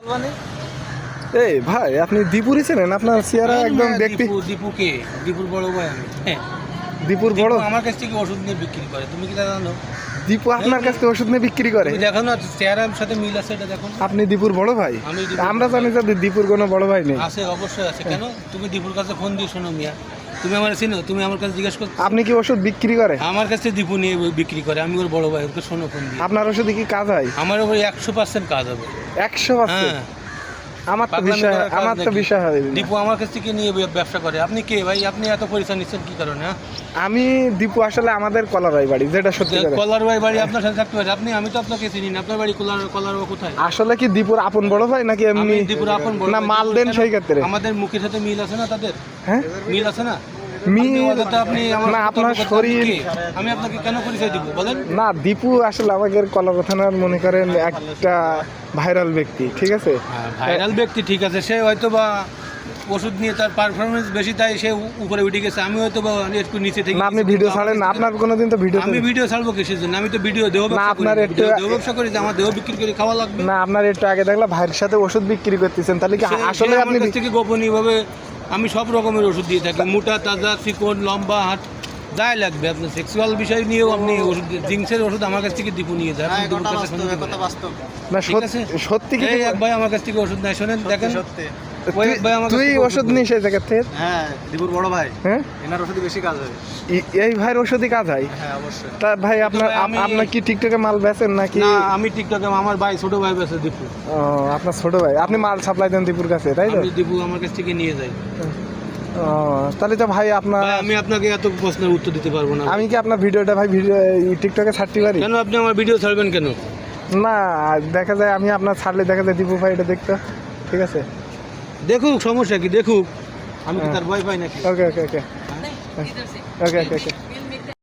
এই ভাই আপনি দীপুরই ছিলেন? আপনার চেহারা একদম ব্যক্তি। দীপুকে দীপুর বড় ভাই আমি। হ্যাঁ, দীপুর বড়? আমার কাছ থেকে ওষুধ নিয়ে বিক্রি করে। তুমি কি জানো? দীপু আপনার কাছ থেকে ওষুধ নিয়ে বিক্রি করে? দেখো না চেহারার সাথে মিল আছে, এটা দেখো। আপনি দীপুর বড় ভাই? আমি আমরা জানি যে দীপুর কোনো বড় ভাই নেই। আছে, অবশ্যই আছে। কেন তুমি দীপুর কাছে ফোন দিয়ে শোনো মিয়া, তুমি আমার চিনো? তুমি আমার কাছে জিজ্ঞেস করো আপনি কি ওষুধ বিক্রি করে? আমার কাছে দীপু নিয়ে বিক্রি করে, আমি ওর বড় ভাই, ওকে শোনো ফোন দিয়ে। আপনার ওষুধে কি কাজ হয়? আমার উপরে 100% কাজ হবে। 100%? আমার তো বিষয় হয়। দীপু আমার কাছ থেকে নিয়ে ব্যবসা করে। আপনি কে ভাই? আপনি এত পরিচয় নিচ্ছেন কি কারণে? আমি দীপু আসলে আমাদের কলারাই বাড়ি, যেটা সত্যি কথা। কলার বাড়ি আপনার সাথে থাকতে পারে? আমি তো আপনাকে চিনি না। আপনার বাড়ি কলার কোথায়? আসলে কি দীপুর আপন বড় ভাই নাকি এমনি? দীপুর আপন বড় না, মাল দেন সেই ক্ষেত্রে? আমাদের মুখের সাথে মিল আছে না তাদের? হ্যাঁ, মিল আছে না? আপনি আপনার শরীর। আমি আপনাকে কেন পরিচয় দিব বলেন? না, দীপু আসলে আমাদের কলার থানার মনে করেন একটা ভাইরাল ব্যক্তি, ঠিক আছে? ভাইরাল ব্যক্তি ঠিক আছে, সে হয়তো বা ওষুধ নিয়ে তার পারফরমেন্স বেশি, তাই সে উপরে উঠে গেছে। আমি হয়তো বা একটু নিচে থেকে। না, আপনি ভিডিও ছাড়েন না? আপনার কোনোদিন তো ভিডিও। আমি ভিডিও ছাড়বো কিসের জন্য? আমি তো ভিডিও দেহ ব্যবসা করি, যে আমার দেহ বিক্রি করে খাওয়া লাগবে। না, আপনার একটু আগে দেখলাম ভাইয়ের সাথে ওষুধ বিক্রি করতেছেন, তাহলে কি আসলে আপনি? আমার কাছ থেকে গোপনীয় ভাবে আমি সব রকমের ওষুধ দিয়ে থাকি, মোটা তাজা চিকন লম্বা হাট যাই লাগবে। আপনার সেক্সুয়াল বিষয় নিয়েও আপনি ওষুধ, জিংসের ওষুধ আমার কাছ থেকে দীপু নিয়ে যায়। না, সত্যি কি এক ভাই আমার কাছ থেকে ওষুধ নেয়, শোনেন দেখেন। তুই ওষুধ নিস এই জায়গা থেকে? হ্যাঁ, দীপুর বড় ভাই। হ্যাঁ, এনার ওষুধে বেশি কাজ হয়। এই ভাইয়ের ওষুধই কাজ হয়? হ্যাঁ, অবশ্যই। তা ভাই আপনার কি টিকটকে মাল বেচেন নাকি? না, আমি টিকটকে আমার ভাই ছোট ভাই বেচে দীপু। ও, আপনার ছোট ভাই। আপনি মাল সাপ্লাই দেন দীপুর কাছে, তাই তো? দীপু আমার কাছ থেকে নিয়ে যাই। ও, তাহলে তো ভাই আপনার। আমি আপনাকে এত প্রশ্নের উত্তর দিতে পারবো না। আমি কি আপনার ভিডিওটা ভাই টিকটকে ছাড়তে পারি? কেন আপনি আমার ভিডিও ছাড়বেন কেন? না, দেখা যায় আমি আপনার ছাড়লে দেখা যায় দীপু ভাই এটা দেখতো, ঠিক আছে? দেখুক, সমস্যা কি? দেখুক, আমি কি তার ভয় পাই নাকি? ওকে ওকে ওকে ওকে ওকে ওকে।